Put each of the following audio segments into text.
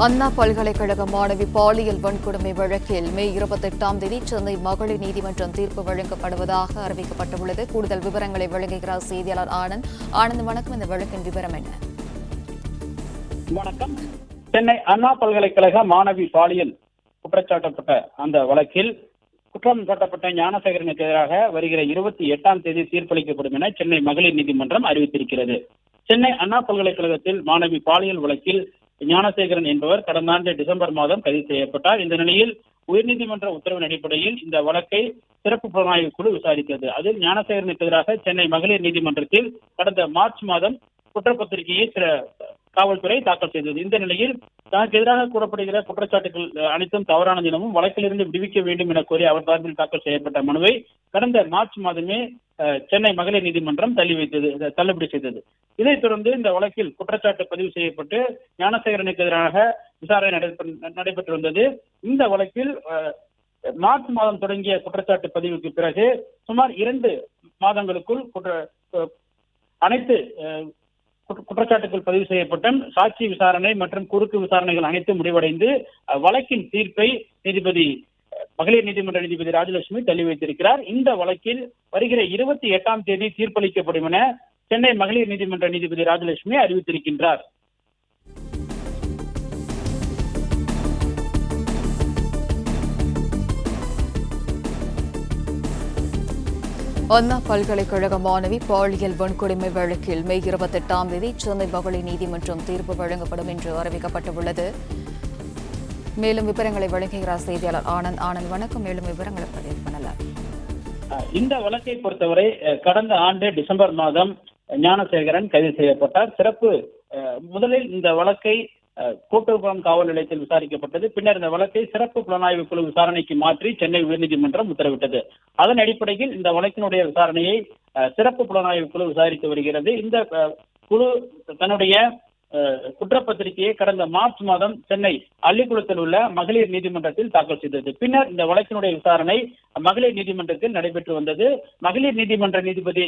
அண்ணா பல்கலைக்கழக மாணவி பாலியல் வன்கொடுமை வழக்கில் மே 28ஆம் தேதி சென்னை மகளிர் நீதிமன்றம் தீர்ப்பு வழங்கப்படுவதாக அறிவிக்கப்பட்டுள்ளது. கூடுதல் விவரங்களை வழங்குகிறார் செய்தியாளர் ஆனந்த். வணக்கம். இந்த வழக்கின் விவரம் என்ன? வணக்கம். சென்னை அண்ணா பல்கலைக்கழக மாணவி பாலியல் குற்றச்சாட்டப்பட்ட அந்த வழக்கில் குற்றம் சாட்டப்பட்ட ஞானசேகரனுக்கு எதிராக வருகிற 28ஆம் தேதி தீர்ப்பளிக்கப்படும் என சென்னை மகளிர் நீதிமன்றம் அறிவித்திருக்கிறது. சென்னை அண்ணா பல்கலைக்கழகத்தில் மாணவி பாலியல் வழக்கில் ஞானசேகரன் என்பவர் கடந்த ஆண்டு டிசம்பர் மாதம் கைது செய்யப்பட்டார். இந்த நிலையில் உயர்நீதிமன்ற உத்தரவின் அடிப்படையில் இந்த வழக்கை சிறப்பு புலனாய்வு குழு விசாரித்தது. அதில் ஞானசேகரனுக்கு எதிராக சென்னை மகளிர் நீதிமன்றத்தில் கடந்த மார்ச் மாதம் குற்றப்பத்திரிகையை காவல்துறை தாக்கல் செய்தது. இந்த நிலையில் தனக்கு எதிராக கூறப்படுகிற குற்றச்சாட்டுகள் அனைத்தும் தவறானது எனவும் வழக்கிலிருந்து விடுவிக்க வேண்டும் என கோரி அவர் சார்பில் தாக்கல் செய்யப்பட்ட மனுவை கடந்த மார்ச் மாதமே சென்னை மகளிர் நீதிமன்றம் தள்ளுபடி செய்தது. இதைத் தொடர்ந்து இந்த வழக்கில் குற்றச்சாட்டு பதிவு செய்யப்பட்டு ஞானசேகரனுக்கு எதிராக விசாரணை நடைபெற்று வந்தது. இந்த வழக்கில் மார்ச் மாதம் தொடங்கிய குற்றச்சாட்டு பதிவுக்கு பிறகு சுமார் 2 மாதங்களுக்குள் அனைத்து குற்றச்சாட்டுகள் பதிவு செய்யப்பட்டும் சாட்சி விசாரணை மற்றும் குறுக்கு விசாரணைகள் அனைத்தும் முடிவடைந்து வழக்கின் தீர்ப்பை மகளிர் நீதிமன்ற நீதிபதி ராஜலட்சுமி தள்ளி வைத்திருக்கிறார். இந்த வழக்கில் வருகிற 28ஆம் தேதி தீர்ப்பளிக்கப்படும் என சென்னை மகளிர் நீதிமன்ற நீதிபதி ராஜலட்சுமி அறிவித்திருக்கின்றார். அண்ணா பல்கலைக்கழக மாணவி பாலியல் வன்கொடுமை வழக்கில் மே 28ஆம் தேதி சென்னை மகளிர் நீதிமன்றம் தீர்ப்பு வழங்கப்படும் என்று அறிவிக்கப்பட்டுள்ளது. மேலும் விவரங்களை வழங்குகிறார் செய்தியாளர் ஆனந்த். வணக்கம். மேலும் விவரங்களை பதிவு பண்ணலாம். இந்த வழக்கை பொறுத்தவரை கடந்த ஆண்டு டிசம்பர் மாதம் ஞானசேகரன் கைது செய்யப்பட்டார். முதலில் இந்த வழக்கை கோட்டூர்புரம் காவல் நிலையத்தில் விசாரிக்கப்பட்டது. பின்னர் இந்த வழக்கை சிறப்பு புலனாய்வு குழு விசாரணைக்கு மாற்றி சென்னை உயர்நீதிமன்றம் உத்தரவிட்டது. அதன் அடிப்படையில் இந்த வழக்கினுடைய விசாரணையை சிறப்பு புலனாய்வு குழு விசாரித்து வருகிறது. இந்த குழு தன்னுடைய குற்றப்பத்திரிகையை கடந்த மார்ச் மாதம் சென்னை அள்ளிக்குளத்தில் உள்ள மகளிர் நீதிமன்றத்தில் தாக்கல் செய்தது. பின்னர் இந்த வழக்கினுடைய விசாரணை மகளிர் நீதிமன்றத்தில் நடைபெற்று வந்தது. மகளிர் நீதிமன்ற நீதிபதி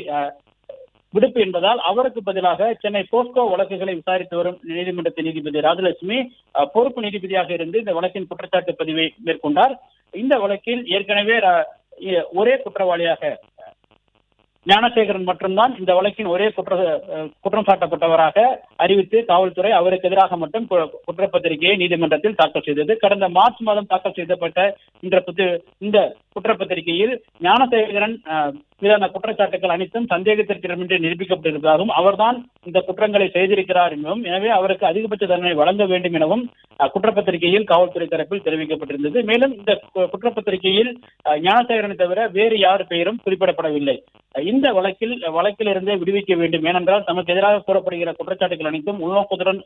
விடுப்பு என்பதால் அவருக்கு பதிலாக சென்னை போஸ்கோ வழக்குகளை விசாரித்து வரும் நீதிமன்றத்தின் நீதிபதி ராஜலட்சுமி பொறுப்பு நீதிபதியாக இருந்து இந்த வழக்கின் குற்றச்சாட்டு பதிவை மேற்கொண்டார். இந்த வழக்கில் ஏற்கனவே ஒரே குற்றவாளியாக ஞானசேகரன் மட்டும்தான் இந்த வழக்கின் ஒரே குற்றம் சாட்டப்பட்டவராக அறிவித்து காவல்துறை அவருக்கு எதிராக மட்டும் குற்றப்பத்திரிகையை நீதிமன்றத்தில் தாக்கல் செய்தது. கடந்த மார்ச் மாதம் தாக்கல் செய்யப்பட்ட இந்த குற்றப்பத்திரிகையில் ஞானசேகரன் மீதான குற்றச்சாட்டுகள் அனைத்தும் சந்தேகத்திற்கிடமின்றி நிரூபிக்கப்பட்டிருப்பதாகவும் அவர்தான் இந்த குற்றங்களை செய்திருக்கிறார் எனவும் எனவே அவருக்கு அதிகபட்ச தண்டனை வழங்க வேண்டும் எனவும் குற்றப்பத்திரிகையில் காவல்துறை தரப்பில் தெரிவிக்கப்பட்டிருந்தது. மேலும் இந்த குற்றப்பத்திரிகையில் ஞானசேகரனை தவிர வேறு யார் பெயரும் குறிப்பிடப்படவில்லை. இந்த வழக்கிலிருந்தே விடுவிக்க வேண்டும், ஏனென்றால் தமக்கு எதிராக கூறப்படுகிற குற்றச்சாட்டுகள் அனைத்தும் உள்நோக்கத்துடன்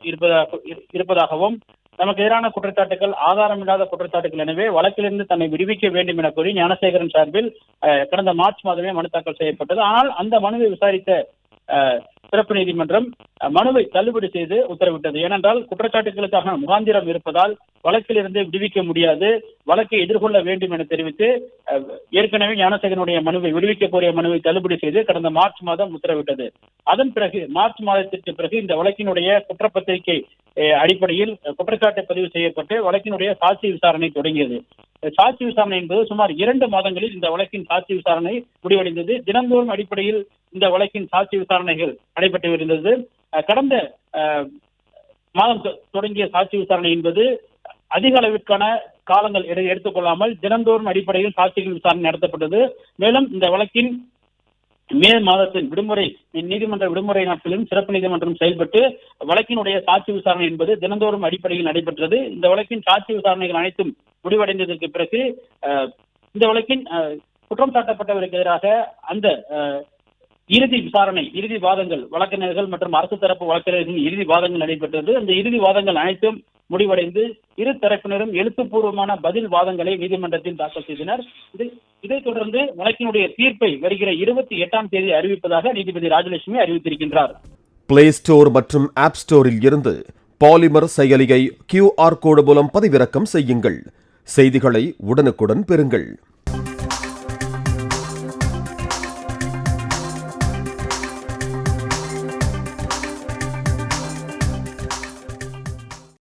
இருப்பதாகவும் தமக்கு எதிரான குற்றச்சாட்டுகள் ஆதாரமில்லாத குற்றச்சாட்டுகள், எனவே வழக்கிலிருந்து தன்னை விடுவிக்க வேண்டும் என கூறி ஞானசேகரன் சார்பில் கடந்த மார்ச் மாதமே மனு தாக்கல் செய்யப்பட்டது. ஆனால் அந்த மனுவை விசாரித்த சிறப்பு நீதிமன்றம் மனுவை தள்ளுபடி செய்து உத்தரவிட்டது. ஏனென்றால் குற்றச்சாட்டுகளுக்கான முகாந்திரம் இருப்பதால் வழக்கிலிருந்து விடுவிக்க முடியாது, வழக்கை எதிர்கொள்ள வேண்டும் என தெரிவித்து ஏற்கனவே ஞானசேகரனுடைய மனுவை விடுவிக்க கோரிய மனுவை தள்ளுபடி செய்து கடந்த மார்ச் மாதம் உத்தரவிட்டது. அதன் பிறகு மார்ச் மாதத்திற்கு பிறகு இந்த வழக்கினுடைய குற்றப்பத்திரிகை அடிப்படையில் குற்றச்சாட்டு பதிவு செய்யப்பட்டு வழக்கினுடைய சாட்சி விசாரணை தொடங்கியது. சாட்சி விசாரணை என்பது சுமார் 2 மாதங்களில் இந்த வழக்கின் சாட்சி விசாரணை முடிவடைந்தது. தினந்தோறும் அடிப்படையில் இந்த வழக்கின் சாட்சி விசாரணைகள் நடைபெற்று வருகிறது. கடந்த மாதம் தொடங்கிய சாட்சி விசாரணை என்பது அதிக அளவிற்கான காலங்கள் எடுத்துக்கொள்ளாமல் தினந்தோறும் அடிப்படையில் சாட்சிகள் விசாரணை நடத்தப்பட்டது. மேலும் இந்த வழக்கின் மே மாதத்தின் நீதிமன்ற விடுமுறை நாட்களிலும் சிறப்பு நீதிமன்றம் செயல்பட்டு வழக்கினுடைய சாட்சி விசாரணை என்பது தினந்தோறும் அடிப்படையில் நடைபெற்றது. இந்த வழக்கின் சாட்சி விசாரணைகள் அனைத்தும் முடிவடைந்ததற்கு பிறகு இந்த வழக்கின் குற்றம் சாட்டப்பட்டவருக்கு எதிராக அந்த இறுதி வாதங்கள் வழக்கறிஞர்கள் மற்றும் அரசு தரப்பு வழக்கறிஞர்களின் இறுதி வாதங்கள் நடைபெற்றது. அந்த இறுதி வாதங்கள் அனைத்தும் முடிவடைந்து இரு தரப்பினரும் எழுத்துப்பூர்வமான பதில் வாதங்களை நீதிமன்றத்தில் தாக்கல் செய்தனர். இதைத் தொடர்ந்து வழக்கினுடைய தீர்ப்பை வருகிற 28ஆம் தேதி அறிவிப்பதாக நீதிபதி ராஜலட்சுமி அறிவித்திருக்கின்றார். பிளே ஸ்டோர் மற்றும் ஆப் ஸ்டோரில் இருந்து பாலிமர் செயலியை QR கோடு மூலம் பதிவிறக்கம் செய்யுங்கள். செய்திகளை உடனுக்குடன் பெறுங்கள்.